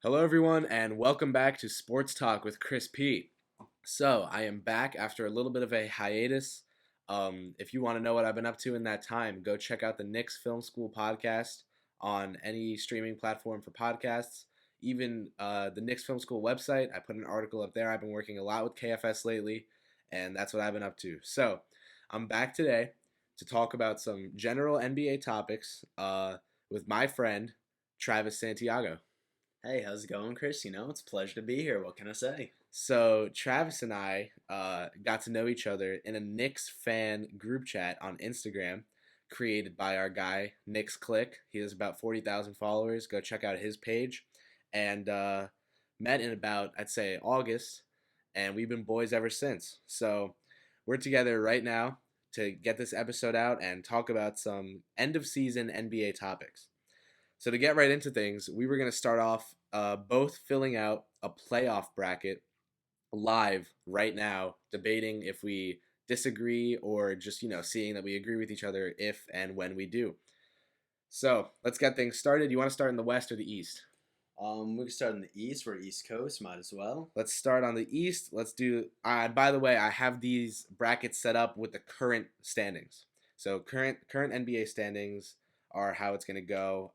Hello, everyone, and welcome back to Sports Talk with Kris P. So, I am back after a little bit of a hiatus. If you want to know what I've been up to in that time, go check out the Knicks Film School podcast on any streaming platform for podcasts. Even the Knicks Film School website, I put an article up there. I've been working a lot with KFS lately, and that's what I've been up to. So, I'm back today to talk about some general NBA topics with my friend, Travis Santiago. Hey, how's it going, Chris? It's a pleasure to be here. What can I say? So Travis and I got to know each other in a Knicks fan group chat on Instagram, created by our guy Knicks Click. He has about 40,000 followers. Go check out his page, and met in about I'd say August, and we've been boys ever since. So we're together right now to get this episode out and talk about some end of season NBA topics. So to get right into things, we were going to start off both filling out a playoff bracket live right now, debating if we disagree or just, seeing that we agree with each other if and when we do. So let's get things started. You want to start in the West or the East? We can start in the East. We're East Coast, might as well. Let's start on the East. Let's do. By the way, I have these brackets set up with the current standings. So current NBA standings are how it's gonna go.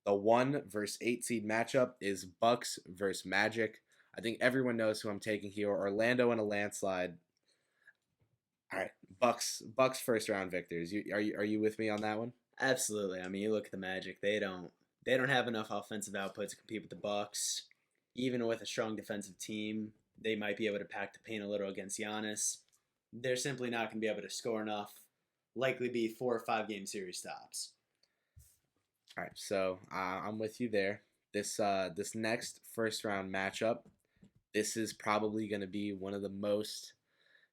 The 1 versus 8 seed matchup is Bucks versus Magic. I think everyone knows who I'm taking here. Orlando in a landslide. All right, Bucks first round victors. Are you with me on that one? Absolutely. I mean, you look at the Magic. They don't have enough offensive output to compete with the Bucks. Even with a strong defensive team, they might be able to pack the paint a little against Giannis. They're simply not going to be able to score enough. Likely be 4 or 5 game series stops. All right, so I'm with you there. This next first round matchup, this is probably going to be one of the most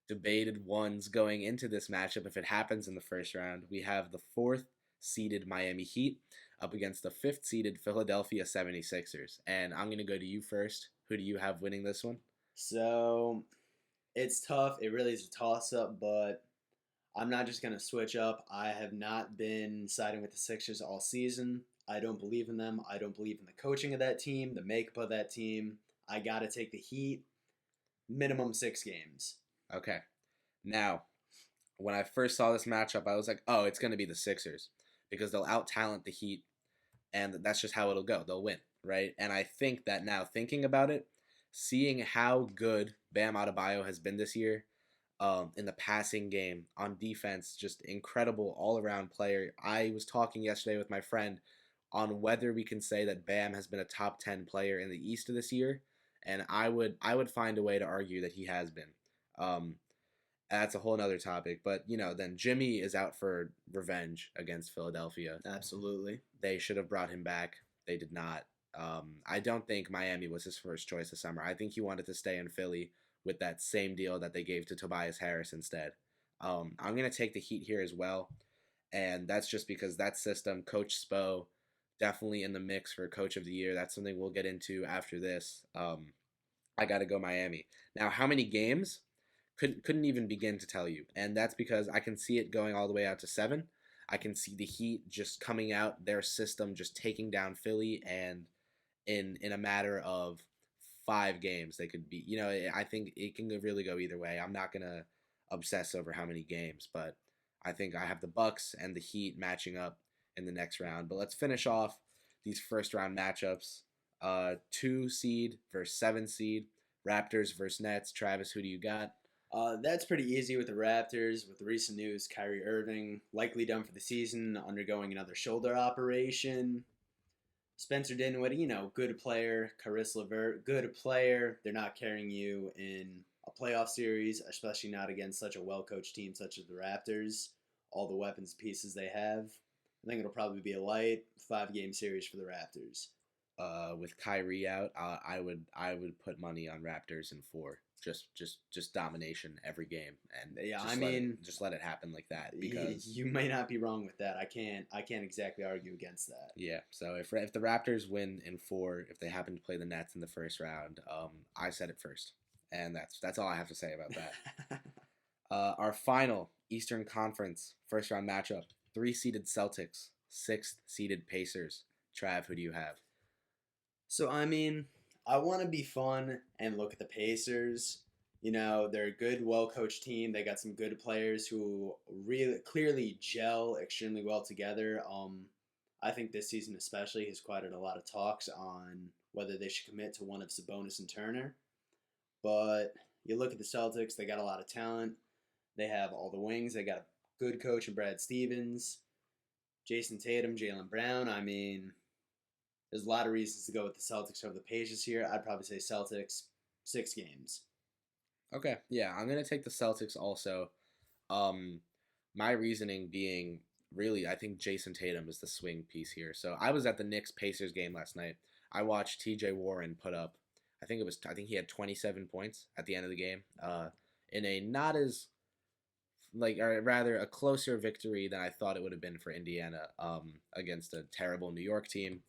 debated ones going into this matchup if it happens in the first round. We have the fourth seeded Miami Heat up against the fifth seeded Philadelphia 76ers. And I'm going to go to you first. Who do you have winning this one? So it's tough. It really is a toss up, but I'm not just going to switch up. I have not been siding with the Sixers all season. I don't believe in them. I don't believe in the coaching of that team, the makeup of that team. I got to take the Heat. Minimum 6 games. Okay. Now, when I first saw this matchup, I was like, oh, it's going to be the Sixers because they'll out talent the Heat, and that's just how it'll go. They'll win, right? And I think that now, thinking about it, seeing how good Bam Adebayo has been this year, in the passing game, on defense, just incredible all-around player. I was talking yesterday with my friend on whether we can say that Bam has been a top 10 player in the East this year, and I would find a way to argue that he has been. Um, that's a whole other topic, but then Jimmy is out for revenge against Philadelphia. Absolutely. They should have brought him back. They did not. I don't think Miami was his first choice this summer. I think he wanted to stay in Philly with that same deal that they gave to Tobias Harris instead. I'm going to take the Heat here as well, and that's just because that system, Coach Spo, definitely in the mix for Coach of the Year. That's something we'll get into after this. I got to go Miami. Now, how many games? Couldn't even begin to tell you, and that's because I can see it going all the way out to 7. I can see the Heat just coming out, their system just taking down Philly, and in a matter of 5 games they could be. I think it can really go either way. I'm not gonna obsess over how many games, but I think I have the Bucks and the Heat matching up in the next round. But let's finish off these first round matchups. 2 seed versus 7 seed, Raptors versus Nets. Travis, who do you got? That's pretty easy with the Raptors. With the recent news, Kyrie Irving likely done for the season, undergoing another shoulder operation. Spencer Dinwiddie, good player. Caris LeVert, good player. They're not carrying you in a playoff series, especially not against such a well-coached team such as the Raptors. All the weapons pieces they have. I think it'll probably be a light 5 game series for the Raptors. With Kyrie out, I would put money on Raptors in 4. Just domination every game, and Yeah, just let it happen like that because you may not be wrong with that. I can't exactly argue against that. yeah. So if the Raptors win in 4, if they happen to play the Nets in the first round, I said it first, and that's all I have to say about that. Our final Eastern Conference first round matchup: 3 seeded Celtics, 6th seeded Pacers. Trav, who do you have? So, I mean, I want to be fun and look at the Pacers. You know, they're a good, well coached team. They got some good players who really clearly gel extremely well together. I think this season, especially, has quieted a lot of talks on whether they should commit to one of Sabonis and Turner. But you look at the Celtics, they got a lot of talent. They have all the wings. They got a good coach in Brad Stevens, Jason Tatum, Jaylen Brown. I mean, there's a lot of reasons to go with the Celtics over the Pacers here. I'd probably say Celtics 6 games. Okay, yeah, I'm gonna take the Celtics also. Um, my reasoning being really, I think Jason Tatum is the swing piece here. So I was at the Knicks Pacers game last night. I watched T.J. Warren put up. I think he had 27 points at the end of the game. In a not as like, or rather, a closer victory than I thought it would have been for Indiana. Against a terrible New York team.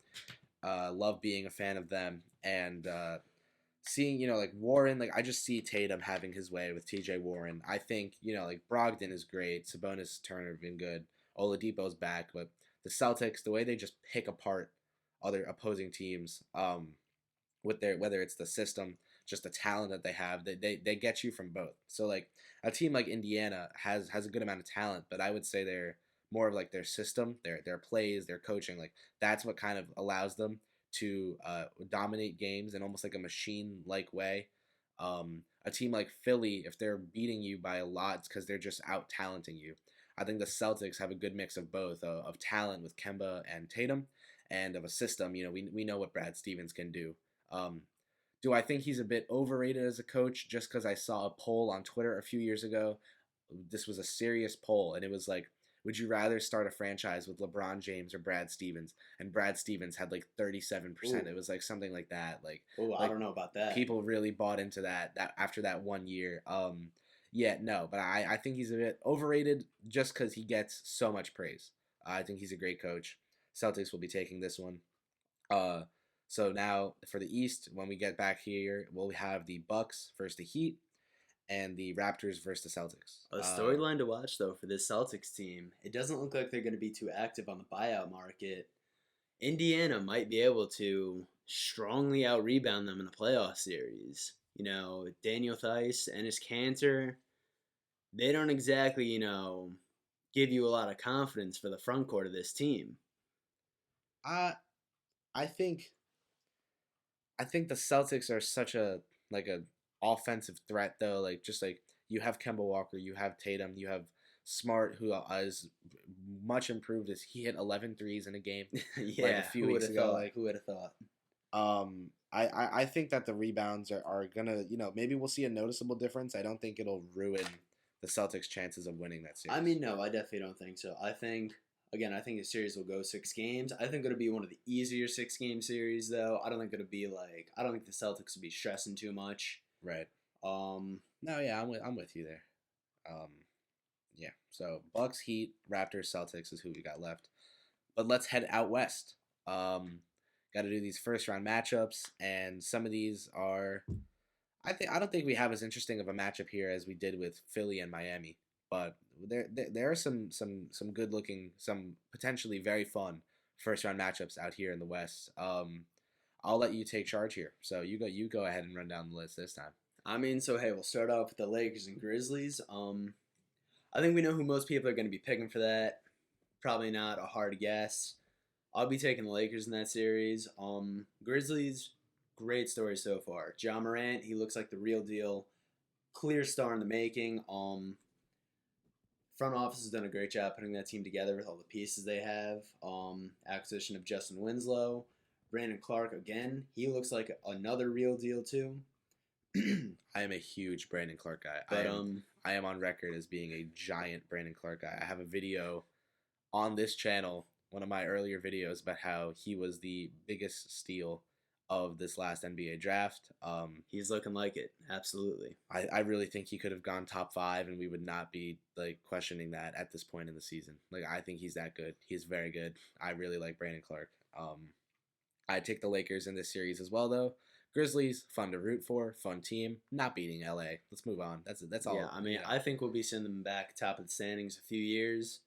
Love being a fan of them and seeing, like Warren, like I just see Tatum having his way with TJ Warren. I think, like Brogdon is great. Sabonis, Turner have been good. Oladipo's back, but the Celtics, the way they just pick apart other opposing teams, with their whether it's the system, just the talent that they have, they get you from both. So like a team like Indiana has a good amount of talent, but I would say they're more of like their system, their plays, their coaching, like that's what kind of allows them to dominate games in almost like a machine like way. A team like Philly, if they're beating you by a lot, it's because they're just out talenting you. I think the Celtics have a good mix of both, of talent with Kemba and Tatum, and of a system. We know what Brad Stevens can do. Um, do I think he's a bit overrated as a coach just because I saw a poll on Twitter a few years ago? This was a serious poll, and it was like, would you rather start a franchise with LeBron James or Brad Stevens? And Brad Stevens had like 37%. Ooh, It was like something like that. I Like don't know about that. people really bought into that after that one year. Yeah, no, but I think he's a bit overrated just because he gets so much praise. I think he's a great coach. Celtics will be taking this one. Uh, so now for the East, when we get back here, we'll have the Bucks versus the Heat and the Raptors versus the Celtics. A storyline to watch, though, for this Celtics team. It doesn't look like they're going to be too active on the buyout market. Indiana might be able to strongly out rebound them in the playoff series. You know, Daniel Theis and his Cantor, they don't exactly, give you a lot of confidence for the front court of this team. I I think I think the Celtics are such a like a offensive threat though. Like just like you have Kemba Walker, you have Tatum, you have Smart, who is much improved. As he hit 11 threes in a game like a Yeah, few who would weeks have ago. thought? Like Who would have thought? I think that the rebounds are gonna, maybe we'll see a noticeable difference. I don't think it'll ruin the Celtics' chances of winning that series. I mean, no, I definitely don't think so. I think the series will go 6 games. I think it'll be one of the easier 6 game series, though. I don't think I don't think the Celtics will be stressing too much. Right. Um, No, yeah, I'm with you there. Um, yeah. So Bucks, Heat, Raptors, Celtics is who we got left. But let's head out west. Got to do these first round matchups, and some of these are. I don't think we have as interesting of a matchup here as we did with Philly and Miami, but there are some good looking, some potentially very fun first round matchups out here in the West. I'll let you take charge here. So you go ahead and run down the list this time. I mean, so hey, we'll start off with the Lakers and Grizzlies. I think we know who most people are going to be picking for that. Probably not a hard guess. I'll be taking the Lakers in that series. Grizzlies, great story so far. Ja Morant, he looks like the real deal. Clear star in the making. Front office has done a great job putting that team together with all the pieces they have. Acquisition of Justin Winslow, Brandon Clark again. He looks like another real deal too. I am a huge Brandon Clark guy. But I am on record as being a giant Brandon Clark guy. I have a video on this channel, one of my earlier videos, about how he was the biggest steal of this last NBA draft. he's looking like it. Absolutely. I really think he could have gone top 5, and we would not be like questioning that at this point in the season. Like I think he's that good. He's very good. I really like Brandon Clark. I take the Lakers in this series as well, though. Grizzlies, fun to root for, fun team. Not beating LA. Let's move on. That's all. Yeah, I mean, I think we'll be sending them back top of the standings a few years.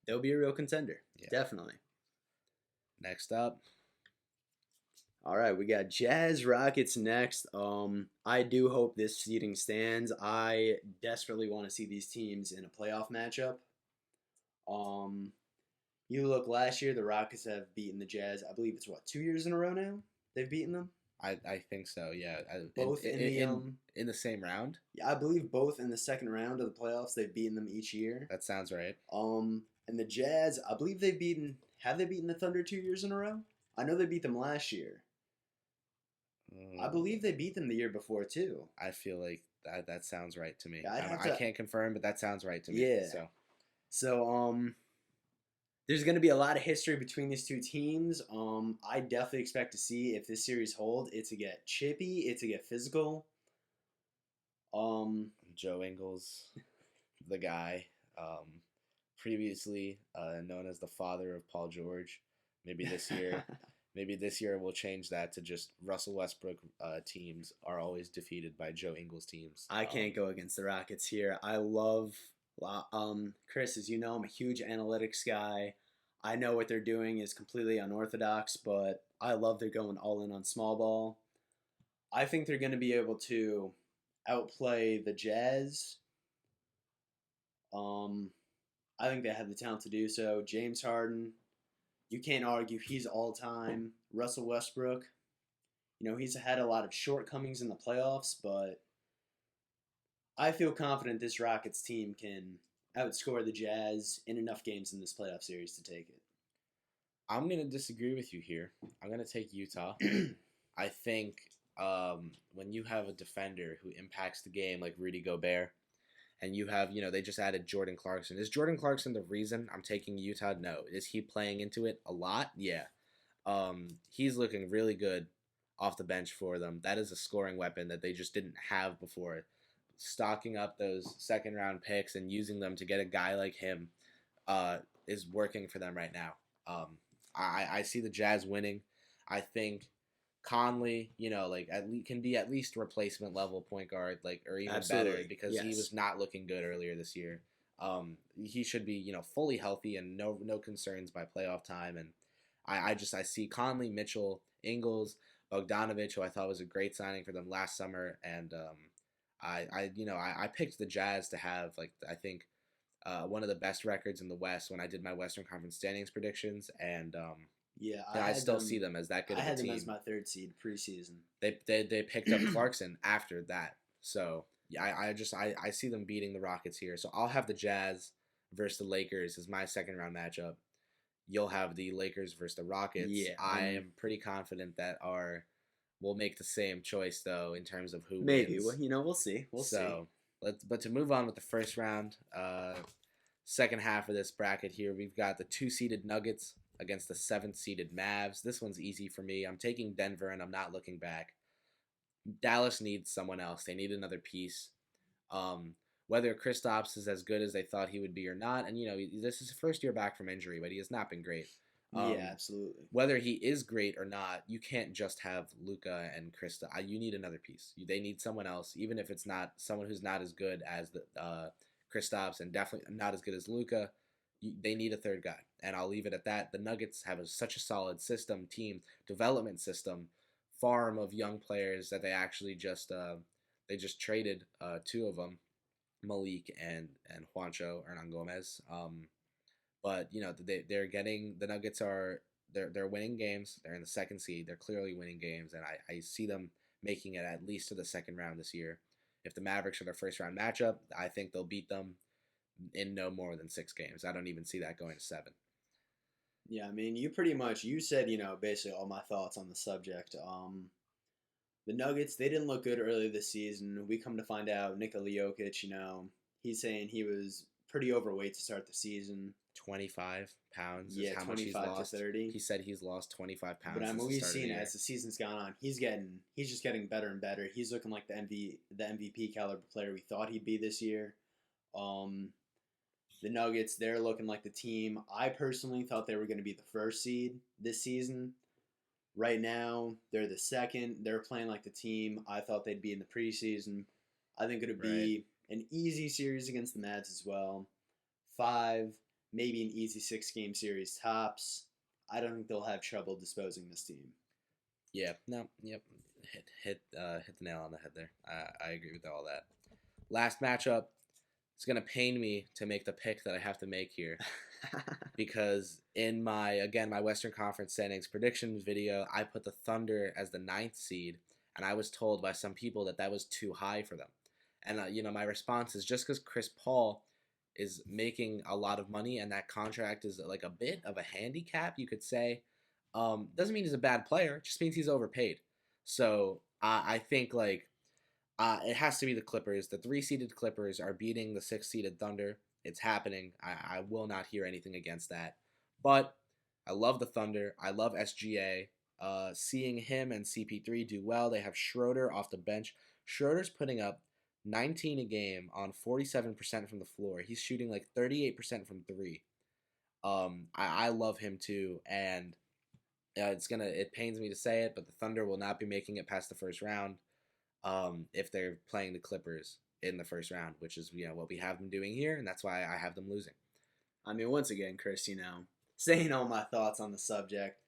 They'll be a real contender. Yeah. Definitely. Next up, All right, we got Jazz Rockets next. I do hope this seeding stands. I desperately want to see these teams in a playoff matchup. Um, you look last year, the Rockets have beaten the Jazz. I believe it's what 2 years in a row now. They've beaten them I think so. Yeah, both in the in the same round. Yeah, I believe both in the second round of the playoffs. They've beaten them each year. That sounds right. And the Jazz, I believe they've beaten. Have they beaten the Thunder 2 years in a row? I know they beat them last year. I Mm, believe they beat them the year before too. I feel like that sounds right to me. Yeah, I'd have I to. can't confirm, but that sounds right to me. Yeah. So So there's going to be a lot of history between these two teams. I definitely expect to see if this series holds, it to get chippy, it to get physical. Um, Joe Ingles, the guy, previously known as the father of Paul George. Maybe this year, maybe this year we'll change that to just Russell Westbrook teams are always defeated by Joe Ingles teams. I can't go against the Rockets here. I love, Chris, as you know, I'm a huge analytics guy. I know what they're doing is completely unorthodox, but I love they're going all in on small ball. I think they're going to be able to outplay the Jazz. Um, I think they have the talent to do so. James Harden, you can't argue he's all time. Russell Westbrook, he's had a lot of shortcomings in the playoffs, but I feel confident this Rockets team can outscore the Jazz in enough games in this playoff series to take I'm gonna disagree with you here. I'm gonna take Utah. it. I think when you have a defender who impacts the game like Rudy Gobert, and you have, they just added Jordan Clarkson. Is Jordan Clarkson the reason I'm taking Utah? No. Is he playing into it a lot? Yeah. He's looking really good off the bench for them. That is a scoring weapon that they just didn't have before. Stocking up those second round picks and using them to get a guy like him is working for them right now. I see the Jazz winning. I think Conley, like can be at least replacement level point guard, like or even Absolutely. better because he Yes. was not looking good earlier this year. He should be fully healthy and no concerns by playoff time. And I see Conley, Mitchell, Ingles, Bogdanovich, who I thought was a great signing for them last summer, and I picked the Jazz to have like I think one of the best records in the West when I did my Western Conference standings predictions, and Yeah, I still see them as that good I of a had them team. as my third seed preseason. They picked up Clarkson after that, so yeah, I see them beating the Rockets here. So I'll have the Jazz versus the Lakers as my second round matchup. You'll have the Lakers versus the Rockets. Yeah, I am pretty confident that we'll make the same choice though in terms of who maybe. wins. Well, we'll see. We'll see. But to move on with the first round, second half of this bracket here, we've got the 2-seeded Nuggets against the 7th-seeded Mavs. This one's easy for me. I'm taking Denver, and I'm not looking back. Dallas needs someone else. They need another piece. Whether Kristaps is as good as they thought he would be or not, and this is his first year back from injury, but he has not been great. Yeah, absolutely. Whether he is great or not, you can't just have Luka and Krista. You need another piece. They need someone else, even if it's not someone who's not as good as the Kristaps and definitely not as good as Luka. They need a third guy, and I'll leave it at that. The Nuggets have such a solid team development system, farm of young players that they actually just traded two of them, Malik and Juancho Hernan Gomez. But they're getting the Nuggets they're winning games. They're in the second seed. They're clearly winning games, and I see them making it at least to the second round this year. If the Mavericks are their first round matchup, I think they'll beat them in no more than 6 games. I don't even see that going to 7. Yeah, I mean, you said, basically all my thoughts on the subject. The Nuggets, they didn't look good earlier this season. We come to find out Nikola Jokic, he's saying he was pretty overweight to start the season. 25 pounds is Yeah, how much he's 25 to lost. 30. He said he's lost 25 pounds. But since we've the start of the seen year. as the season's gone on, he's just getting better and better. He's looking like the MVP caliber player we thought he'd be this year. The Nuggets, they're looking like the team I personally thought they were going to be the first seed this season. Right now, they're the second. They're playing like the team I thought they'd be in the preseason. I think it would be an easy series against the Mavs as well. 5, maybe an easy 6-game series tops. I don't think they'll have trouble disposing this team. Yeah, no, yep, hit the nail on the head there. I agree with all that. Last matchup. It's gonna pain me to make the pick that I have to make here because in my Western Conference standings predictions video, I put the Thunder as the ninth seed, and I was told by some people that that was too high for them. And my response is just because Chris Paul is making a lot of money and that contract is like a bit of a handicap, you could say, doesn't mean he's a bad player. It just means he's overpaid. So I think like it has to be the Clippers. The three-seeded Clippers are beating the six-seeded Thunder. It's happening. I will not hear anything against that. But I love the Thunder. I love SGA. Seeing him and CP3 do well. They have Schroeder off the bench. Schroeder's putting up 19 a game on 47% from the floor. He's shooting like 38% from three. I love him too, and it pains me to say it, but the Thunder will not be making it past the first round if they're playing the Clippers in the first round, which is what we have them doing here, and that's why I have them losing. I mean, once again, Chris, saying all my thoughts on the subject.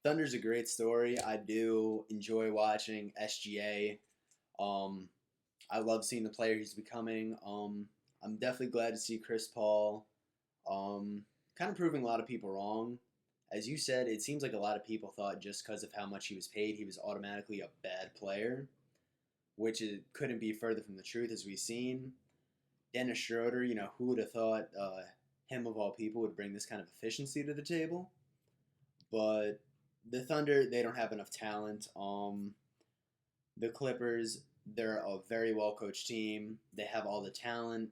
Thunder's a great story. I do enjoy watching SGA. I love seeing the player he's becoming. I'm definitely glad to see Chris Paul kind of proving a lot of people wrong. As you said, it seems like a lot of people thought just because of how much he was paid, he was automatically a bad player, which couldn't be further from the truth, as we've seen. Dennis Schroeder, who would have thought him of all people would bring this kind of efficiency to the table? But the Thunder, they don't have enough talent. The Clippers, they're a very well-coached team. They have all the talent.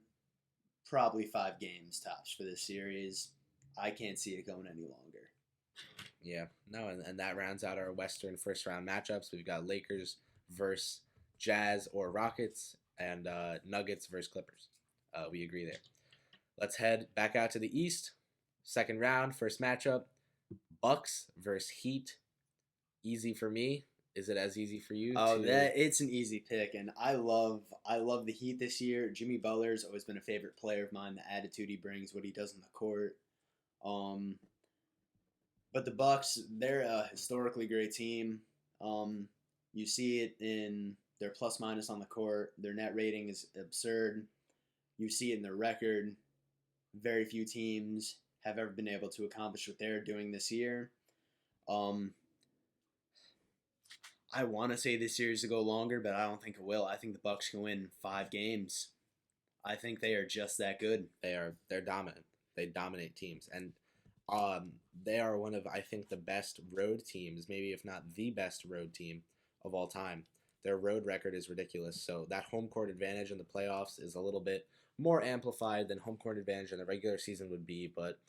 Probably 5 games tops for this series. I can't see it going any longer. Yeah, no, and that rounds out our Western first round matchups. We've got Lakers versus Jazz or Rockets, and Nuggets versus Clippers. We agree there. Let's head back out to the East. Second round, first matchup. Bucks versus Heat. Easy for me. Is it as easy for you? It's an easy pick, and I love the Heat this year. Jimmy Butler's always been a favorite player of mine. The attitude he brings, what he does on the court. But the Bucks, they're a historically great team. You see it in their plus minus on the court. Their net rating is absurd. You see it in their record. Very few teams have ever been able to accomplish what they're doing this year. I want to say this series to go longer, but I don't think it will. I think the Bucks can win 5 games. I think they are just that good. They're dominant. They dominate teams, and they are one of, I think, the best road teams, maybe if not the best road team of all time. Their road record is ridiculous, so that home court advantage in the playoffs is a little bit more amplified than home court advantage in the regular season would be. But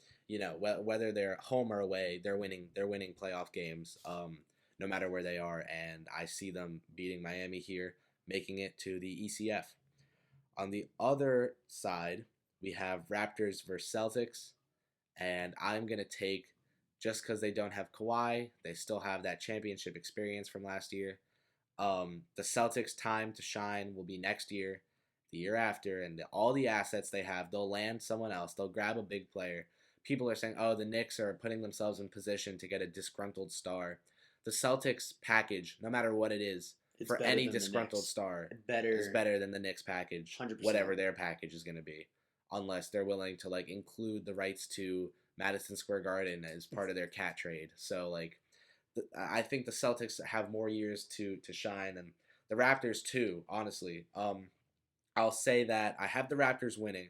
whether they're home or away, they're winning playoff games, no matter where they are. And I see them beating Miami here, making it to the ECF. On the other side, we have Raptors versus Celtics. And I'm going to take, just because they don't have Kawhi, they still have that championship experience from last year. The Celtics' time to shine will be next year, the year after, and all the assets they have, they'll land someone else. They'll grab a big player. People are saying, the Knicks are putting themselves in position to get a disgruntled star. The Celtics package, no matter what it is, for any disgruntled star, is better than the Knicks package, 100%. Whatever their package is going to be. Unless they're willing to include the rights to Madison Square Garden as part of their cat trade. So I think the Celtics have more years to shine, and the Raptors too. Honestly, I'll say that I have the Raptors winning,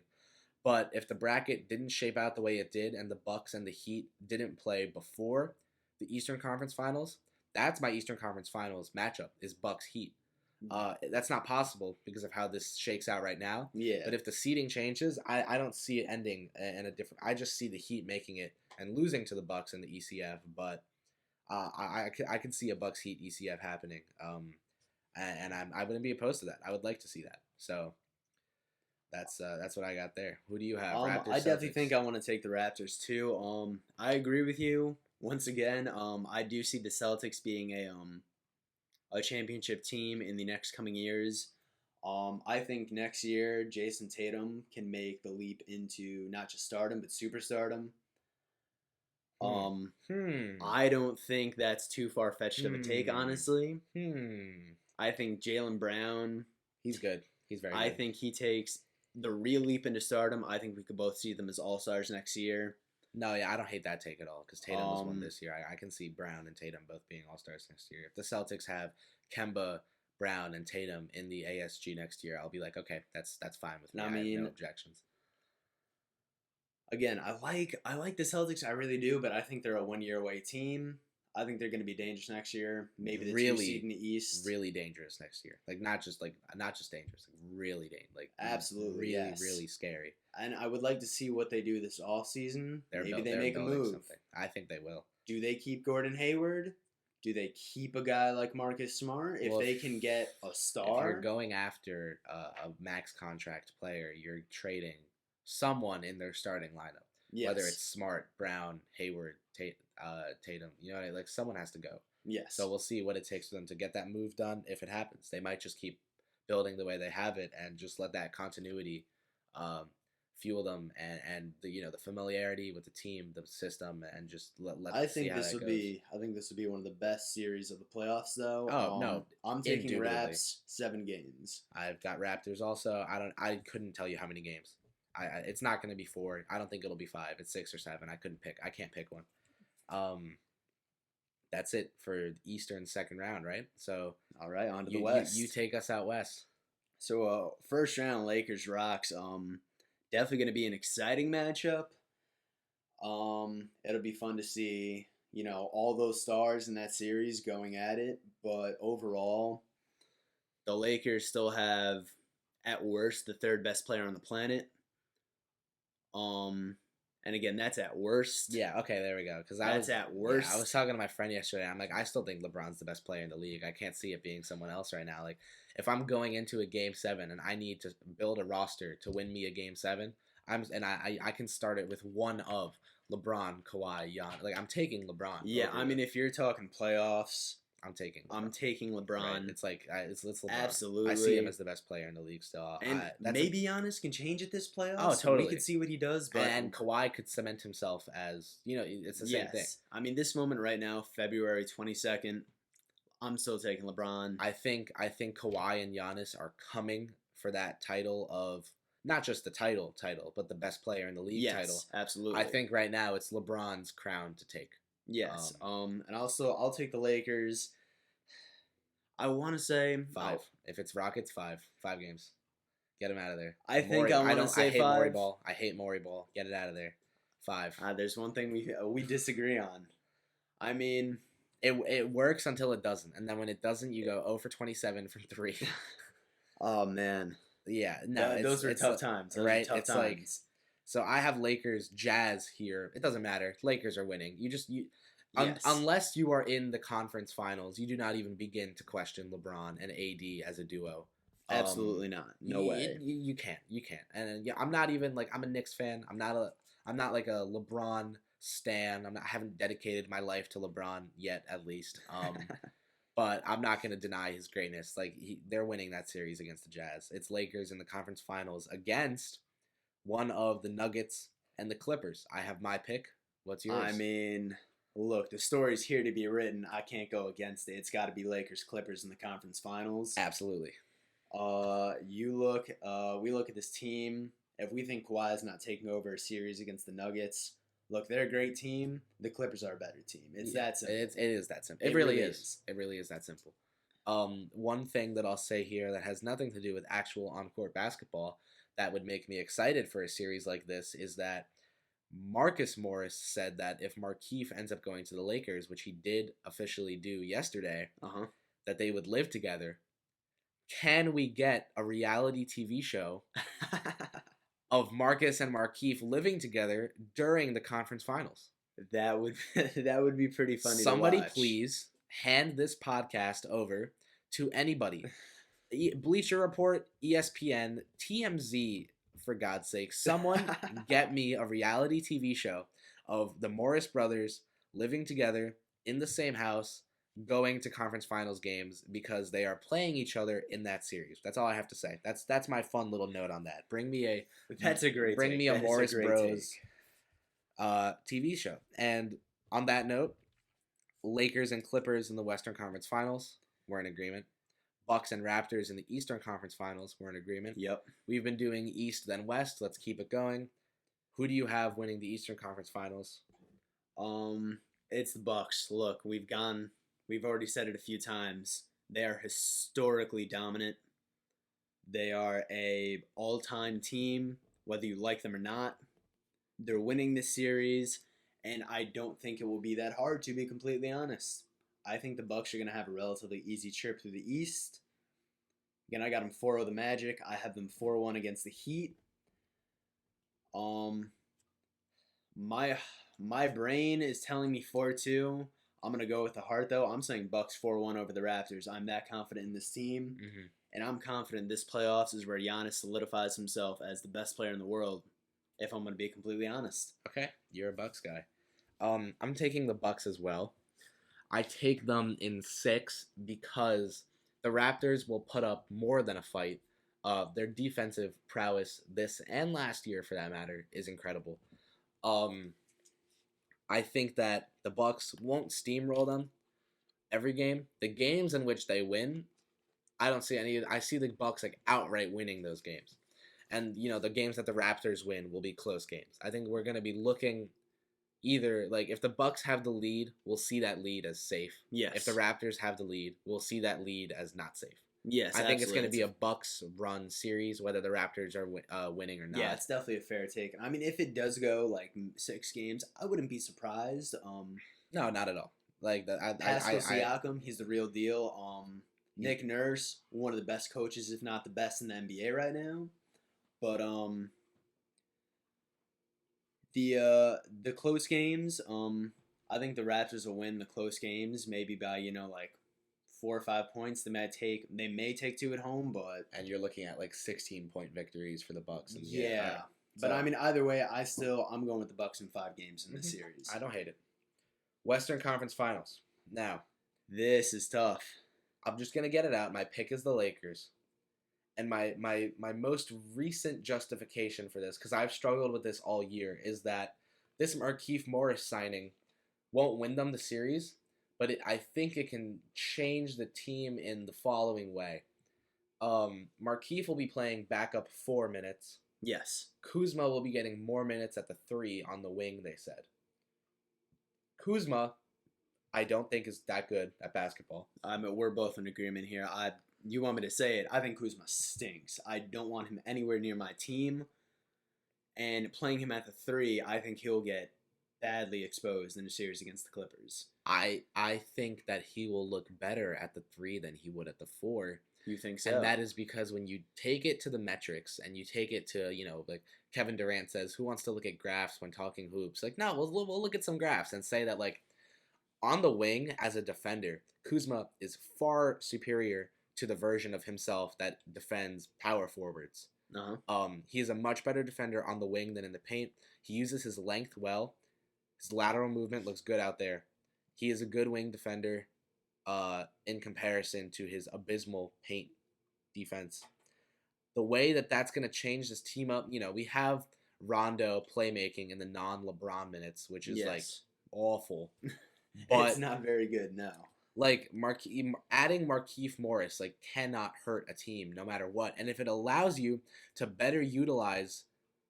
but if the bracket didn't shape out the way it did, and the Bucks and the Heat didn't play before the Eastern Conference Finals, that's my Eastern Conference Finals matchup is Bucks Heat. That's not possible because of how this shakes out right now. Yeah. But if the seeding changes, I don't see it ending in a different. I just see the Heat making it and losing to the Bucks in the ECF. But I could see a Bucks Heat ECF happening. And I wouldn't be opposed to that. I would like to see that. So that's what I got there. Who do you have? Raptors, I definitely Celtics? think I want to take the Raptors too. I agree with you once again. I do see the Celtics being a championship team in the next coming years. I think next year Jason Tatum can make the leap into not just stardom but superstardom. I don't think that's too far-fetched of a take, honestly. Hmm. I think Jaylen Brown, He's good. He's very I good. think he takes the real leap into stardom. I think we could both see them as all-stars next year. No, yeah, I don't hate that take at all because Tatum was one Um, this year. I can see Brown and Tatum both being all stars next year. If the Celtics have Kemba, Brown, and Tatum in the ASG next year, I'll be like, okay, that's fine with me. I I have mean, no objections. again, I like the Celtics, I really do, but I think they're a 1 year away team. I think they're going to be dangerous next year. Maybe the two seed in the East. Really dangerous next year. Like not just dangerous, like really dangerous. Like Absolutely, really, yes. really scary. And I would like to see what they do this offseason. Maybe they they're make a building move. Something. I think they will. Do they keep Gordon Hayward? Do they keep a guy like Marcus Smart? If Well, they can get a If star, you're going after a max contract player, you're trading someone in their starting lineup. yes. Whether it's Smart, Brown, Hayward, Tatum, you know what I mean? Like someone has to go. yes. So we'll see what it takes for them to get that move done. If it happens, they might just keep building the way they have it and just let that continuity fuel them and the familiarity with the team, the system, and just let. I see think how this that would goes. be. I think this would be one of the best series of the playoffs, though. Oh, no, I'm taking indubitably. Raps 7 games. I've got Raptors also. I couldn't tell you how many games. It's not going to be 4. I don't think it'll be 5. It's 6 or 7. I can't pick one. That's it for the Eastern second round, right? So all right, on to the West. You take us out west. So first round Lakers Rocks. Definitely going to be an exciting matchup. It'll be fun to see, all those stars in that series going at it. But overall, the Lakers still have, at worst, the third best player on the planet. And again, that's at worst. Yeah, okay, there we go. Because that's at worst. Yeah, I was talking to my friend yesterday. I'm like, I still think LeBron's the best player in the league. I can't see it being someone else right now. Like, if I'm going into a Game 7 and I need to build a roster to win me a Game 7, I can start it with one of LeBron, Kawhi, Giannis. Like, I'm taking LeBron. Yeah, I mean, if you're talking playoffs, I'm taking LeBron. Right? It's like it's LeBron. Absolutely. I see him as the best player in the league still. And maybe Giannis can change it this playoffs. Oh, totally. We could see what he does. But and Kawhi could cement himself as, it's the same thing. I mean, this moment right now, February 22nd, I'm still taking LeBron. I think Kawhi and Giannis are coming for that title of not just the title, but the best player in the league title. Absolutely. I think right now it's LeBron's crown to take. Yes. And also I'll take the Lakers. I want to say 5. If it's Rockets, 5 games. Get him out of there. I want to say 5. I hate Morey Ball. Get it out of there. 5. There's one thing we disagree on. I mean, it works until it doesn't, and then when it doesn't, you go 0 for 27 from 3. Oh man. Yeah, no, those are tough times, right? It's like, so I have Lakers, Jazz here. It doesn't matter. Lakers are winning. Unless you are in the conference finals, you do not even begin to question LeBron and AD as a duo. Absolutely not. No way. You can't. And I'm not even like, I'm a Knicks fan. I'm not like a LeBron stan. I haven't dedicated my life to LeBron yet, at least. But I'm not going to deny his greatness. Like, they're winning that series against the Jazz. It's Lakers in the conference finals against one of the Nuggets and the Clippers. I have my pick. What's yours? I mean, look, the story's here to be written. I can't go against it. It's got to be Lakers Clippers in the conference finals. Absolutely. We look at this team. If we think Kawhi's not taking over a series against the Nuggets, look, they're a great team. The Clippers are a better team. It's that simple. It is that simple. It really is. It really is that simple. One thing that I'll say here that has nothing to do with actual on-court basketball that would make me excited for a series like this is that Marcus Morris said that if Markieff ends up going to the Lakers, which he did officially do yesterday, that they would live together. Can we get a reality TV show of Marcus and Markieff living together during the conference finals? That would be pretty funny. Somebody to watch. Please hand this podcast over to anybody. Bleacher Report, ESPN, TMZ, for God's sake. Someone get me a reality TV show of the Morris brothers living together in the same house, going to conference finals games because they are playing each other in that series. That's all I have to say. That's my fun little note on that. Bring me a Morris Bros TV show. And On that note, Lakers and Clippers in the Western Conference Finals. We're in agreement. Bucks and Raptors in the Eastern Conference Finals. We're in agreement. Yep. We've been doing East then West. Let's keep it going. Who do you have winning the Eastern Conference Finals? It's the Bucks. Look, we've already said it a few times. They are historically dominant. They are a all-time team, whether you like them or not. They're winning this series, and I don't think it will be that hard, to be completely honest. I think the Bucks are going to have a relatively easy trip through the East. Again, I got them 4-0 the Magic. I have them 4-1 against the Heat. My brain is telling me 4-2. I'm going to go with the heart, though. I'm saying Bucks 4-1 over the Raptors. I'm that confident in this team. Mm-hmm. And I'm confident this playoffs is where Giannis solidifies himself as the best player in the world, if I'm going to be completely honest. Okay, you're a Bucks guy. I'm taking the Bucks as well. I take them in 6 because the Raptors will put up more than a fight. Their defensive prowess this and last year, for that matter, is incredible. I think that the Bucks won't steamroll them every game. The games in which they win, I don't see any. I see the Bucks like outright winning those games, and the games that the Raptors win will be close games. I think we're going to be looking either like if the Bucks have the lead, we'll see that lead as safe. Yes. If the Raptors have the lead, we'll see that lead as not safe. Yes, I think it's going to be a Bucks run series, whether the Raptors are winning or not. Yeah, it's definitely a fair take. I mean, if it does go like 6 games, I wouldn't be surprised. No, not at all. Like Pascal Siakam, he's the real deal. Nick Nurse, one of the best coaches, if not the best in the NBA right now. But the close games, I think the Raptors will win the close games, maybe by like 4 or 5 points. They may take 2 at home, but and you're looking at like 16-point victories for the Bucks. And yeah. Right. But I mean, either way, I'm going with the Bucks in 5 games in this series. I don't hate it. Western Conference Finals. Now, this is tough. I'm just gonna get it out. My pick is the Lakers, and my most recent justification for this, because I've struggled with this all year, is that this Markieff Morris signing won't win them the series, but I think it can change the team in the following way. Markieff will be playing backup 4 minutes. Yes. Kuzma will be getting more minutes at the 3 on the wing, they said. Kuzma, I don't think is that good at basketball. We're both in agreement here. You want me to say it? I think Kuzma stinks. I don't want him anywhere near my team. And playing him at the 3, I think he'll get badly exposed in a series against the Clippers. I think that he will look better at the 3 than he would at the 4. You think so? And that is because when you take it to the metrics and you take it to, like Kevin Durant says, who wants to look at graphs when talking hoops? Like, no, we'll look at some graphs and say that, like, on the wing as a defender, Kuzma is far superior to the version of himself that defends power forwards. Uh-huh. He is a much better defender on the wing than in the paint. He uses his length well. His lateral movement looks good out there. He is a good wing defender in comparison to his abysmal paint defense. The way that that's going to change this team up, we have Rondo playmaking in the non-LeBron minutes, which is like awful. But it's not very good, no. Like adding Markieff Morris cannot hurt a team no matter what. And if it allows you to better utilize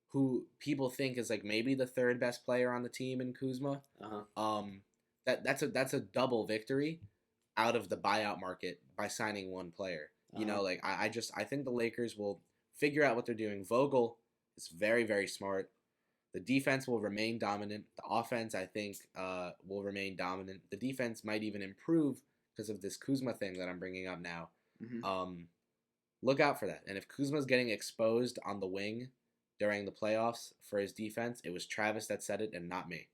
who people think is maybe the 3rd best player on the team in Kuzma, that's a double victory out of the buyout market by signing one player. I think the Lakers will figure out what they're doing. Vogel is very, very smart. The defense will remain dominant. The offense, I think, will remain dominant. The defense might even improve because of this Kuzma thing that I'm bringing up now. Mm-hmm. Look out for that. And if Kuzma's getting exposed on the wing during the playoffs for his defense, it was Travis that said it and not me.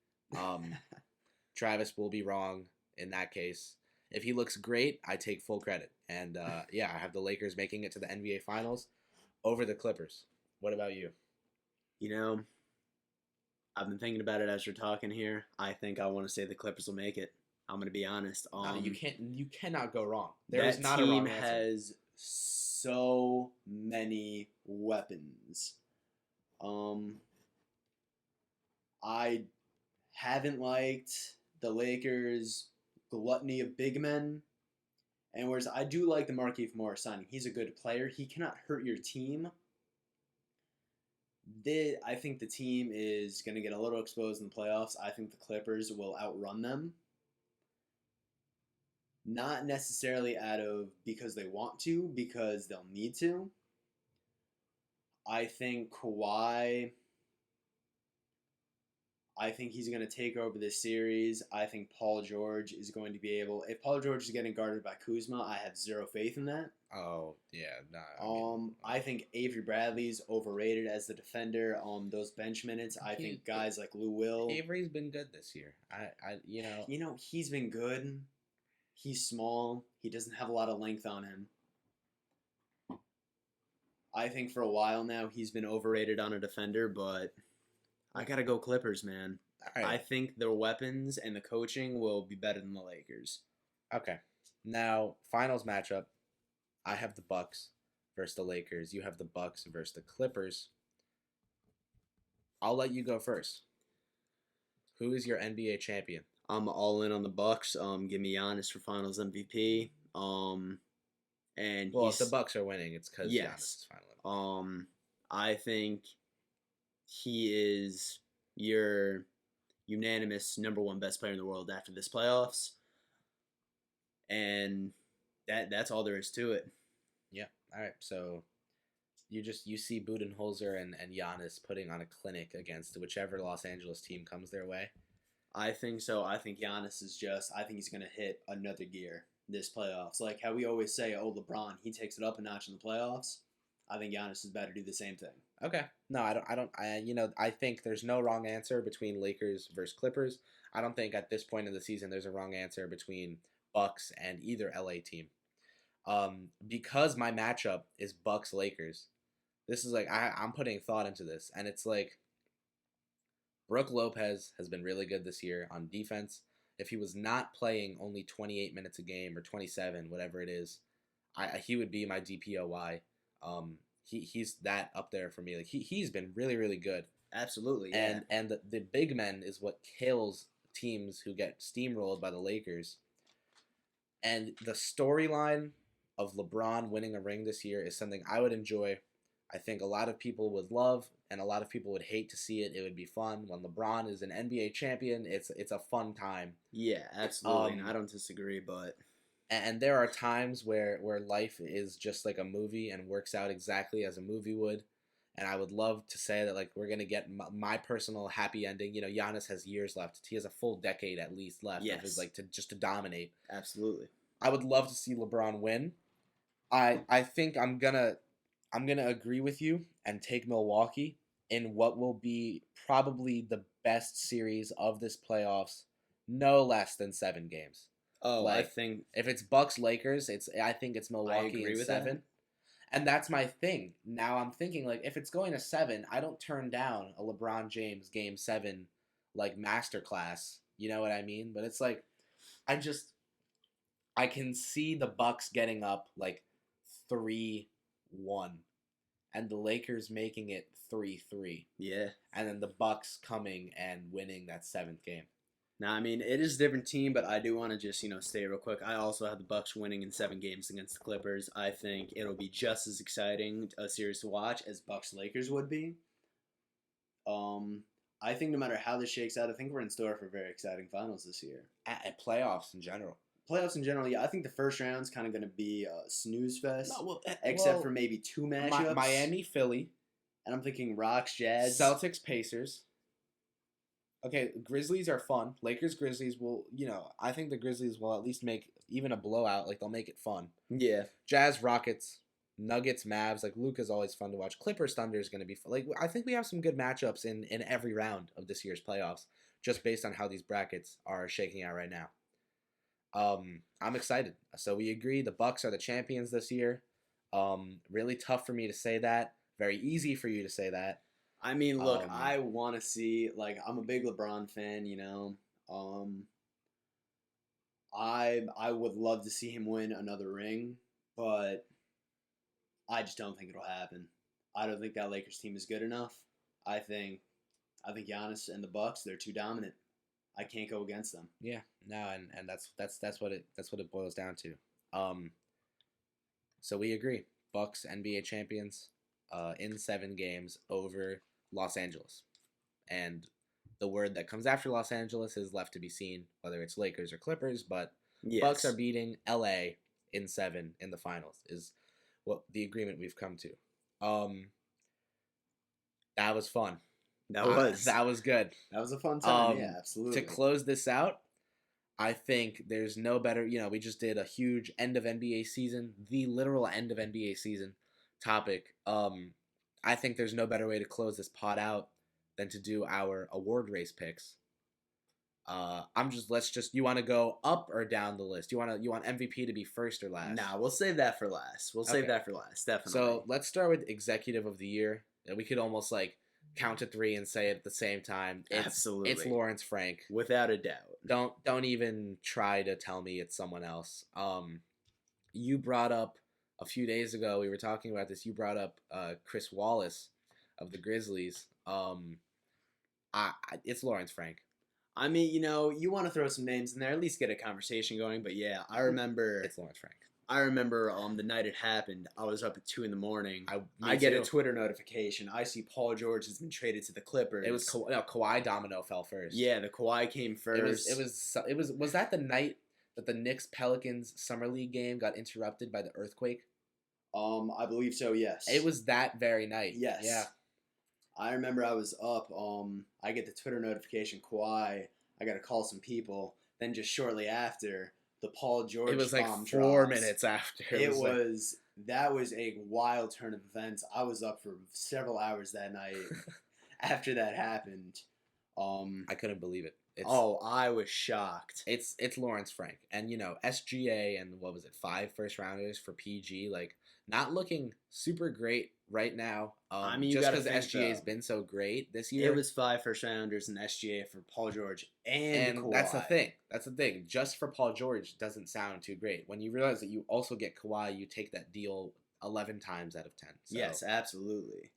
Travis will be wrong in that case. If he looks great, I take full credit. And, I have the Lakers making it to the NBA Finals over the Clippers. What about you? I've been thinking about it as you're talking here. I think I want to say the Clippers will make it. I'm going to be honest. You cannot go wrong. There is not a wrong team answer. has so many weapons. I haven't liked the Lakers' gluttony of big men. And whereas I do like the Markieff Morris signing, he's a good player. He cannot hurt your team. I think the team is going to get a little exposed in the playoffs. I think the Clippers will outrun them. Not necessarily out of because they want to, because they'll need to. I think Kawhi, I think he's going to take over this series. I think Paul George is going to be able. If Paul George is getting guarded by Kuzma, I have zero faith in that. Oh yeah, nah. I think Avery Bradley's overrated as the defender. Those bench minutes. I think guys like Lou Will. Avery's been good this year. He's been good. He's small. He doesn't have a lot of length on him. I think for a while now he's been overrated on a defender, but I gotta go Clippers, man. All right. I think their weapons and the coaching will be better than the Lakers. Okay. Now, finals matchup. I have the Bucks versus the Lakers. You have the Bucks versus the Clippers. I'll let you go first. Who is your NBA champion? I'm all in on the Bucks. Give me Giannis for Finals MVP. And if the Bucks are winning, it's because Giannis is final MVP. I think he is your unanimous number one best player in the world after this playoffs, and that's all there is to it. Yeah. All right. So you see Budenholzer and Giannis putting on a clinic against whichever Los Angeles team comes their way. I think so. I think Giannis is I think he's going to hit another gear this playoffs. Like how we always say, oh, LeBron, he takes it up a notch in the playoffs. I think Giannis is better to do the same thing. Okay. No, I think there's no wrong answer between Lakers versus Clippers. I don't think at this point in the season there's a wrong answer between Bucks and either LA team. Because my matchup is Bucks Lakers. This is like I'm putting thought into this, and it's like Brook Lopez has been really good this year on defense. If he was not playing only 28 minutes a game or 27, whatever it is, he would be my DPOY. He's that up there for me. Like he's been really, really good. Absolutely. Yeah. And the big men is what kills teams who get steamrolled by the Lakers. And the storyline of LeBron winning a ring this year is something I would enjoy. I think a lot of people would love, and a lot of people would hate to see it. It would be fun when LeBron is an NBA champion. It's a fun time. Yeah, absolutely. And I don't disagree, but and there are times where life is just like a movie and works out exactly as a movie would. And I would love to say that like we're gonna get my personal happy ending. You know, Giannis has years left. He has a full decade at least left. Yes. Of his, like to dominate. Absolutely. I would love to see LeBron win. I think I'm gonna agree with you and take Milwaukee in what will be probably the best series of this playoffs, no less than 7 games. Oh, like, I think if it's Bucks Lakers, I think it's Milwaukee in 7. That. And that's my thing. Now I'm thinking like if it's going to 7, I don't turn down a LeBron James game 7 like masterclass. You know what I mean? But it's like I can see the Bucks getting up like 3-1 and the Lakers making it 3-3. Yeah. And then the Bucks coming and winning that 7th game. Now, I mean, it is a different team, but I do want to just, stay real quick. I also have the Bucks winning in 7 games against the Clippers. I think it'll be just as exciting a series to watch as Bucks-Lakers would be. I think no matter how this shakes out, I think we're in store for very exciting finals this year. At playoffs in general. Playoffs in general, yeah. I think the first round's kind of going to be a snooze fest, except for maybe 2 matchups. Miami, Philly. And I'm thinking Rocks, Jazz. Celtics, Pacers. Okay, Grizzlies are fun. Lakers, Grizzlies will, I think the Grizzlies will at least make even a blowout. Like, they'll make it fun. Yeah. Jazz, Rockets, Nuggets, Mavs. Like, Luka's always fun to watch. Clippers, Thunder is going to be fun. Like, I think we have some good matchups in every round of this year's playoffs, just based on how these brackets are shaking out right now. I'm excited. So we agree the Bucks are the champions this year. Really tough for me to say that. Very easy for you to say that. I mean, look, I want to see, I'm a big LeBron fan, I would love to see him win another ring, but I just don't think it'll happen. I don't think that Lakers team is good enough. I think Giannis and the Bucks, they're too dominant. I can't go against them. Yeah, no, and that's what it boils down to. Um, so we agree. Bucks NBA champions, in 7 games over Los Angeles, and the word that comes after Los Angeles is left to be seen, whether it's Lakers or Clippers. But Bucks are Yes, beating LA in 7 in the finals is what the agreement we've come to. That was fun. that was That was good. that was a fun time. Yeah, To absolutely. close this out, I think there's no better. We just did a huge end of NBA season, the literal end of NBA season topic. I think there's no better way to close this pod out than to do our award race picks. Let's just. You want to go up or down the list? You want MVP to be first or last? Nah, we'll save that for last. We'll save Okay. that for last. Definitely. So let's start with executive of the year. We could almost like count to 3 and say it at the same time. Absolutely. It's Lawrence Frank. Without a doubt. Don't even try to tell me it's someone else. You brought up a few days ago. We were talking about this. You brought up Chris Wallace of the Grizzlies. It's Lawrence Frank. I mean, you want to throw some names in there, at least get a conversation going. But yeah, I remember. It's Lawrence Frank. I remember the night it happened. I was up at 2 in the morning. Me I get a too. Twitter notification. I see Paul George has been traded to the Clippers. It was Kawhi domino fell first. Yeah, the Kawhi came first. Was that the night that the Knicks Pelicans summer league game got interrupted by the earthquake? I believe so. Yes. It was that very night. Yes. Yeah. I remember I was up. I get the Twitter notification. Kawhi. I got to call some people. Then just shortly after, the Paul George. It was like bomb 4 drops. minutes after. That was a wild turn of events. I was up for several hours that night after that happened. I couldn't believe it. I was shocked. It's Lawrence Frank, and SGA and what was it, 5 first rounders for PG, like not looking super great right now. You just gotta because think, SGA's been so great this year. It was 5 first rounders and SGA for Paul George and Kawhi. That's the thing. That's the thing. Just for Paul George doesn't sound too great. When you realize that you also get Kawhi, you take that deal 11 times out of 10. So, yes, absolutely.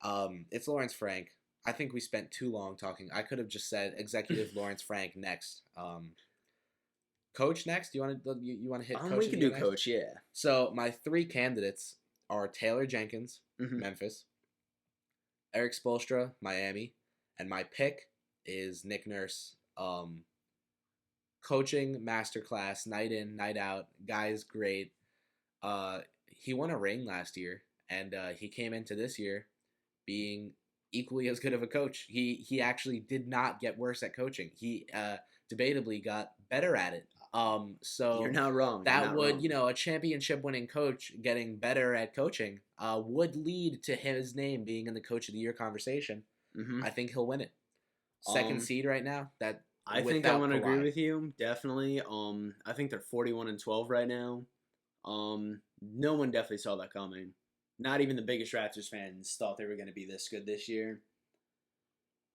It's Lawrence Frank. I think we spent too long talking. I could have just said executive Lawrence Frank next. Coach next. You want to hit coach? We can do next? coach. Yeah. So my 3 candidates are Taylor Jenkins, Memphis, Eric Spoelstra, Miami, and my pick is Nick Nurse. Coaching masterclass, night in, night out. Guy's great. He won a ring last year, and he came into this year being equally as good of a coach. He actually did not get worse at coaching. He debatably got better at it. So you're not wrong. That would, a championship winning coach getting better at coaching would lead to his name being in the coach of the year conversation. Mm-hmm. I think he'll win it. Second seed right now. I think I want to agree with you. Definitely. I think they're 41-12 right now. No one definitely saw that coming. Not even the biggest Raptors fans thought they were going to be this good this year.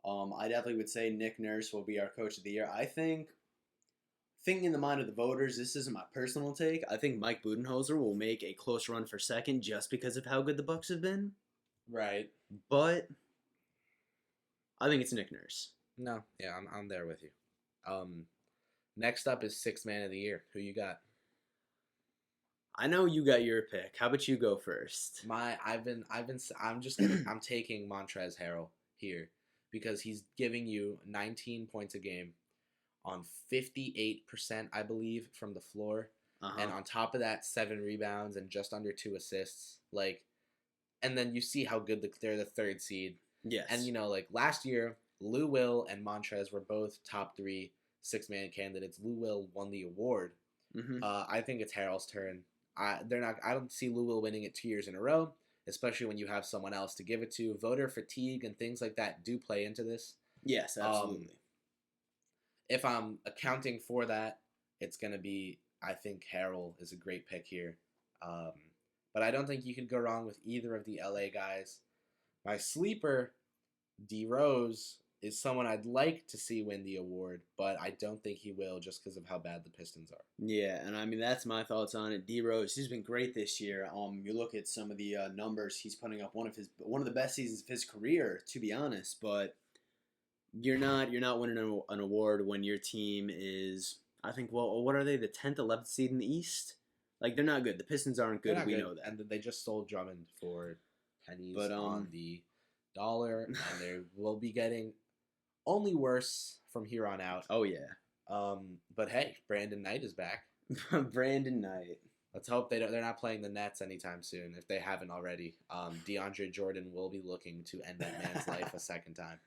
I definitely would say Nick Nurse will be our coach of the year. I think, thinking in the mind of the voters, this isn't my personal take. I think Mike Budenholzer will make a close run for second just because of how good the Bucks have been. Right. But I think it's Nick Nurse. No, yeah, I'm there with you. Next up is 6th man of the year. Who you got? I know you got your pick. How about you go first? I'm taking Montrezl Harrell here because he's giving you 19 points a game on 58%, I believe, from the floor. And on top of that, 7 rebounds and just under 2 assists. And then you see how good they're the 3rd seed. Yes. And last year, Lou Will and Montrez were both top 3 6-man candidates. Lou Will won the award. Mm-hmm. I think it's Harrell's turn. I don't see Lou Will winning it 2 years in a row, especially when you have someone else to give it to. Voter fatigue and things like that do play into this. Yes, absolutely. If I'm accounting for that, it's going to be, I think Harrell is a great pick here. But I don't think you could go wrong with either of the LA guys. My sleeper, D Rose, is someone I'd like to see win the award, but I don't think he will just because of how bad the Pistons are. Yeah, and that's my thoughts on it. D Rose, he's been great this year. You look at some of the numbers, he's putting up one of the best seasons of his career, to be honest. But you're not winning an award when your team is, I think, well, what are they, the 10th, 11th seed in the East? Like, they're not good. The Pistons aren't They're good. not We good, know that. and they just sold Drummond for pennies But on the dollar, and they will be getting only worse from here on out. oh yeah, But hey, Brandon Knight is back. Brandon Knight. Let's hope they're not playing the Nets anytime soon if they haven't already. DeAndre Jordan will be looking to end that man's life a second time.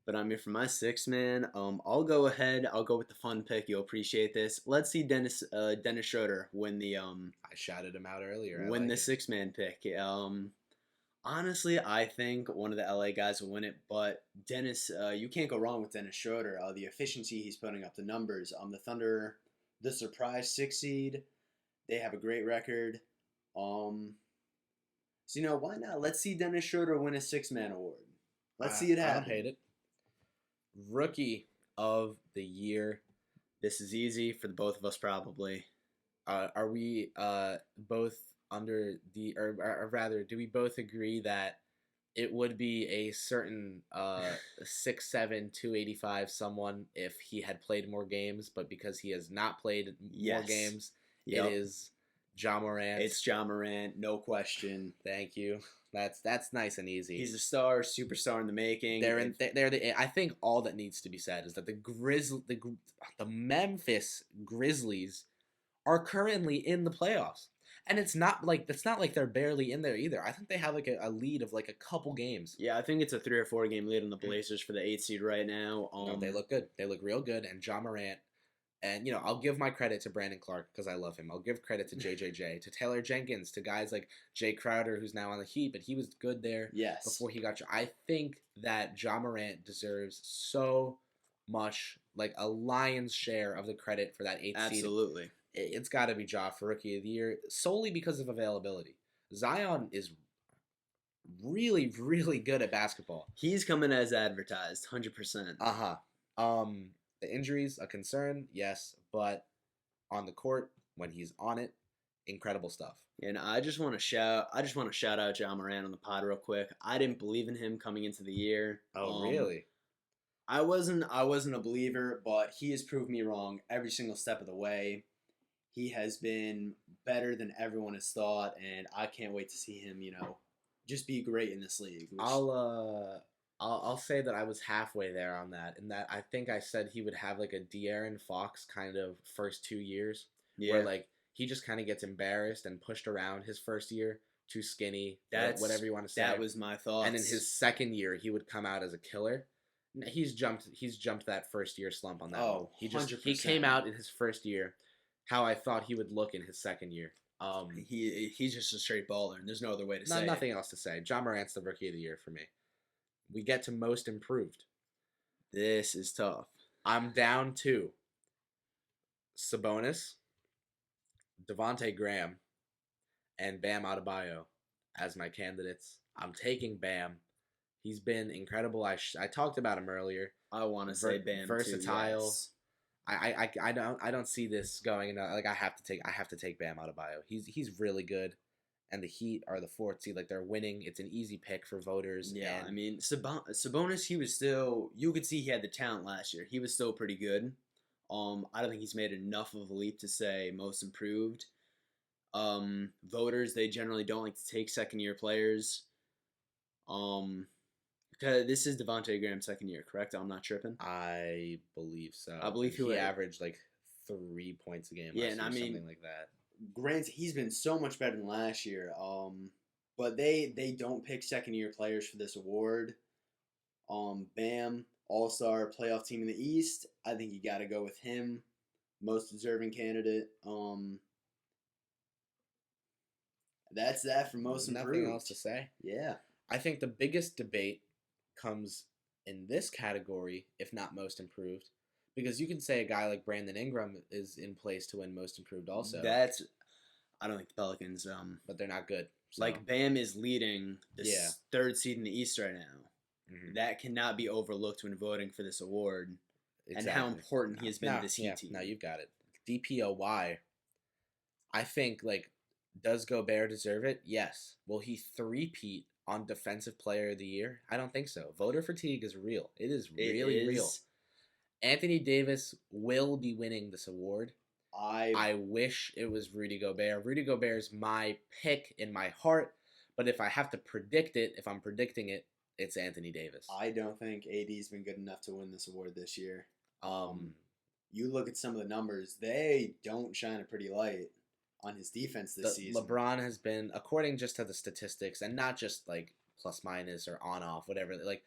But I mean, for my sixth man, I'll go ahead. I'll go with the fun pick. You'll appreciate this. Let's see Dennis Schroeder win the I shouted him out earlier. win the six man pick. Honestly, I think one of the LA guys will win it. But Dennis, you can't go wrong with Dennis Schroeder. The efficiency he's putting up, the numbers. The Thunder, the surprise 6 seed. They have a great record. So why not? Let's see Dennis Schroeder win a 6-man award. Let's see it happen. I don't hate it. Rookie of the year. This is easy for the both of us, probably. Are we both under the, or rather, do we both agree that it would be a certain 6'7", 285 someone if he had played more games, but because he has not played more games, it is Ja Morant. It's Ja Morant, no question. Thank you. That's nice and easy. He's a star, superstar in the making. I think all that needs to be said is that the Memphis Grizzlies are currently in the playoffs, and it's not like they're barely in there either. I think they have like a lead of like a couple games. Yeah, I think it's a 3 or 4 game lead on the Blazers for the 8th seed right now. No, they look good. They look real good, and Ja Morant. And, I'll give my credit to Brandon Clark because I love him. I'll give credit to JJJ, to Taylor Jenkins, to guys like Jay Crowder, who's now on the Heat, but he was good there before he got. I think that Ja Morant deserves so much, like a lion's share of the credit for that 8th seed. Absolutely. It's got to be Ja for Rookie of the Year, solely because of availability. Zion is really, really good at basketball. He's coming as advertised, 100%. The injuries, a concern, yes, but on the court, when he's on it, incredible stuff. And I just want to shout out Ja Morant on the pod real quick. I didn't believe in him coming into the year. Oh, really? I wasn't a believer, but he has proved me wrong every single step of the way. He has been better than everyone has thought, and I can't wait to see him, just be great in this league. I'll say that I was halfway there on that, and that I think I said he would have like a De'Aaron Fox kind of first 2 years, where like he just kind of gets embarrassed and pushed around his first year, too skinny, whatever you want to say. That was my thoughts. And in his second year, he would come out as a killer. He's jumped that first year slump on that. Oh, one. He came out in his first year how I thought he would look in his second year. He's just a straight baller, and there's no other way to say it. Nothing else to say. Ja Morant's the Rookie of the Year for me. We get to most improved. This is tough. I'm down to Sabonis, Devontae Graham, and Bam Adebayo as my candidates. I'm taking Bam. He's been incredible. I talked about him earlier. I want to say Bam versatile. Too, yes. I don't see this going. Like I have to take Bam Adebayo. He's really good. And the Heat are the 4th seed. Like, they're winning. It's an easy pick for voters. Yeah, I mean, Sabonis, he was still... You could see he had the talent last year. He was still pretty good. I don't think he's made enough of a leap to say most improved. Voters, they generally don't like to take second-year players. Because this is Devontae Graham's second year, correct? I'm not tripping? I believe so. I believe he averaged, like, 3 points a game. Yeah, and I mean... something like that. Granted, he's been so much better than last year. But they don't pick second-year players for this award. Bam, All-Star playoff team in the East. I think you got to go with him. Most deserving candidate. That's that for most improved. Nothing else to say. Yeah. I think the biggest debate comes in this category, if not most improved. Because you can say a guy like Brandon Ingram is in place to win most improved also. I don't think the Pelicans... but they're not good. So. Like, Bam is leading the 3rd seed in the East right now. Mm-hmm. That cannot be overlooked when voting for this award. Exactly. And how important he has been to this Heat team. No, you've got it. DPOY, I think, like, Does Gobert deserve it? Yes. Will he three-peat on Defensive Player of the Year? I don't think so. Voter fatigue is real. It is It really real. is. Anthony Davis will be winning this award. I I wish it was Rudy Gobert. Rudy Gobert is my pick in my heart, but if I have to predict it, if I'm predicting it, it's Anthony Davis. I don't think AD's been good enough to win this award this year. Um, You look at some of the numbers; they don't shine a pretty light on his defense this season. LeBron has been, according just to the statistics, and not just like plus minus or on off, whatever. Like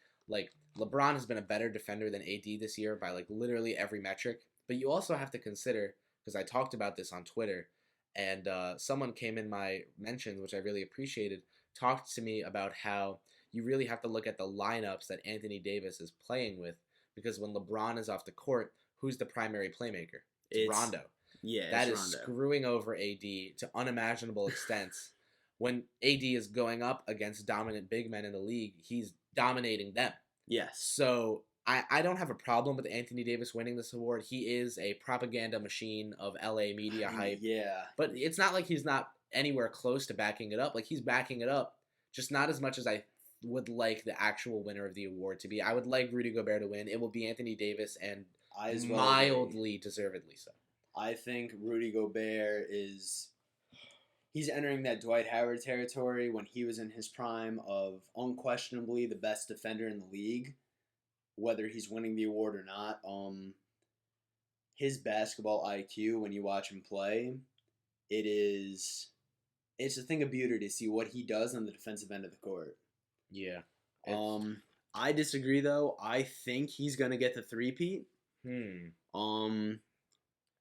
LeBron has been a better defender than AD this year by like literally every metric. But you also have to consider, because I talked about this on Twitter, and someone came in my mentions, which I really appreciated, talked to me about how you really have to look at the lineups that Anthony Davis is playing with, because when LeBron is off the court, who's the primary playmaker? It's Rondo. Yeah, That is Rondo. screwing over AD to unimaginable extents. When AD is going up against dominant big men in the league, he's dominating them. Yes. So I don't have a problem with Anthony Davis winning this award. He is a propaganda machine of LA media hype. Yeah. But it's not like he's not anywhere close to backing it up. Like, he's backing it up, just not as much as I would like the actual winner of the award to be. I would like Rudy Gobert to win. It will be Anthony Davis, and I as well mildly deservedly so. I think Rudy Gobert he's entering that Dwight Howard territory when he was in his prime of unquestionably the best defender in the league, whether he's winning the award or not. His basketball IQ, when you watch him play, it's a thing of beauty to see what he does on the defensive end of the court. Yeah. I disagree though. I think he's gonna get the three-peat.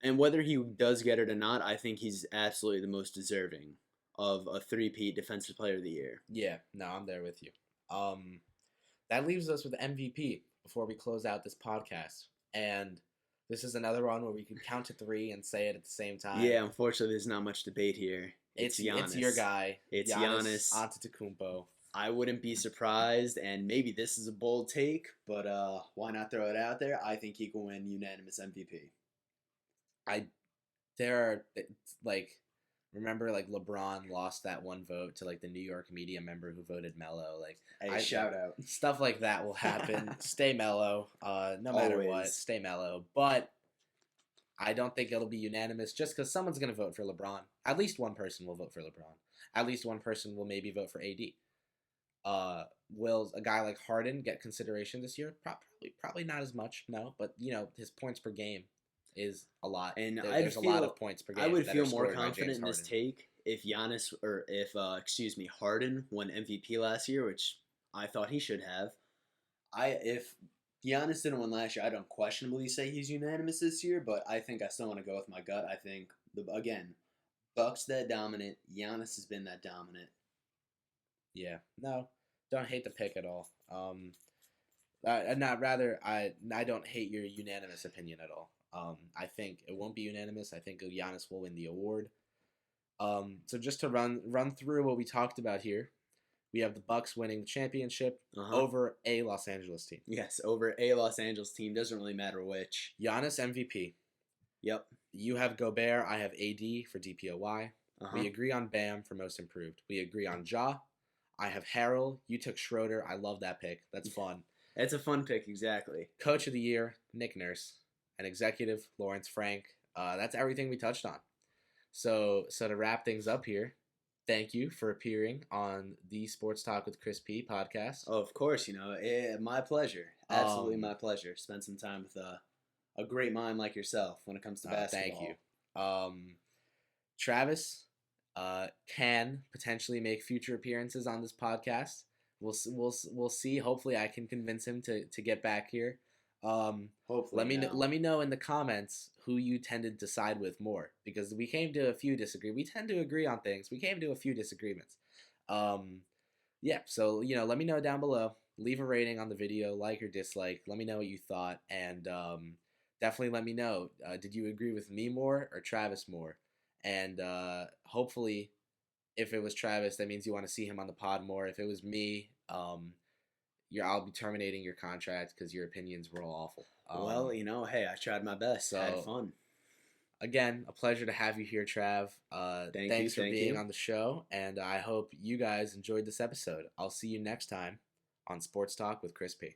And whether he does get it or not, I think he's absolutely the most deserving of a three-peat Defensive Player of the Year. Yeah, no, I'm there with you. That leaves us with MVP before we close out this podcast. And this is another one where we can count to three and say it at the same time. Yeah, unfortunately, there's not much debate here. It's Giannis. It's your guy. It's Giannis Antetokounmpo. I wouldn't be surprised, and maybe this is a bold take, but why not throw it out there? I think he can win unanimous MVP. Remember, like, LeBron lost that one vote to, like, the New York media member who voted Melo. Like, hey, shout out. Stuff like that will happen. Stay mellow, no matter Always. what. Stay mellow. But I don't think it'll be unanimous just because someone's going to vote for LeBron. At least one person will vote for LeBron. At least one person will maybe vote for AD. Will a guy like Harden get consideration this year? Probably not as much, no. But, his points per game is a lot. And there's a lot of points per game. I would feel more confident in this take if Harden won MVP last year, which I thought he should have. If Giannis didn't win last year, I'd unquestionably say he's unanimous this year, but I think I still want to go with my gut. I think, Bucks that dominant. Giannis has been that dominant. Yeah. No, don't hate the pick at all. I don't hate your unanimous opinion at all. I think it won't be unanimous. I think Giannis will win the award. So just to run through what we talked about here, we have the Bucks winning the championship over a Los Angeles team. Yes, over a Los Angeles team. Doesn't really matter which. Giannis MVP. Yep. You have Gobert. I have AD for DPOY. We agree on Bam for most improved. We agree on Ja. I have Harrell. You took Schroeder. I love that pick. That's fun. It's a fun pick, exactly. Coach of the Year, Nick Nurse. And executive, Lawrence Frank. That's everything we touched on. So to wrap things up here, thank you for appearing on the Sports Talk with Kris P podcast. Oh, of course, my pleasure. Absolutely my pleasure. Spend some time with a great mind like yourself when it comes to basketball. Thank you. Travis can potentially make future appearances on this podcast. We'll see. Hopefully, I can convince him to get back here. Hopefully, let me know in the comments who you tended to side with more, because we came to a few we tend to agree on things. We came to a few disagreements. So let me know down below. Leave a rating on the video, like or dislike. Let me know what you thought, and definitely let me know, did you agree with me more or Travis more? And hopefully, if it was Travis, that means you want to see him on the pod more. If it was me, I'll be terminating your contract because your opinions were all awful. Hey, I tried my best. I had fun. again, a pleasure to have you here, Trav. Thanks for Thank being you. on the show, and I hope you guys enjoyed this episode. I'll see you next time on Sports Talk with Kris P.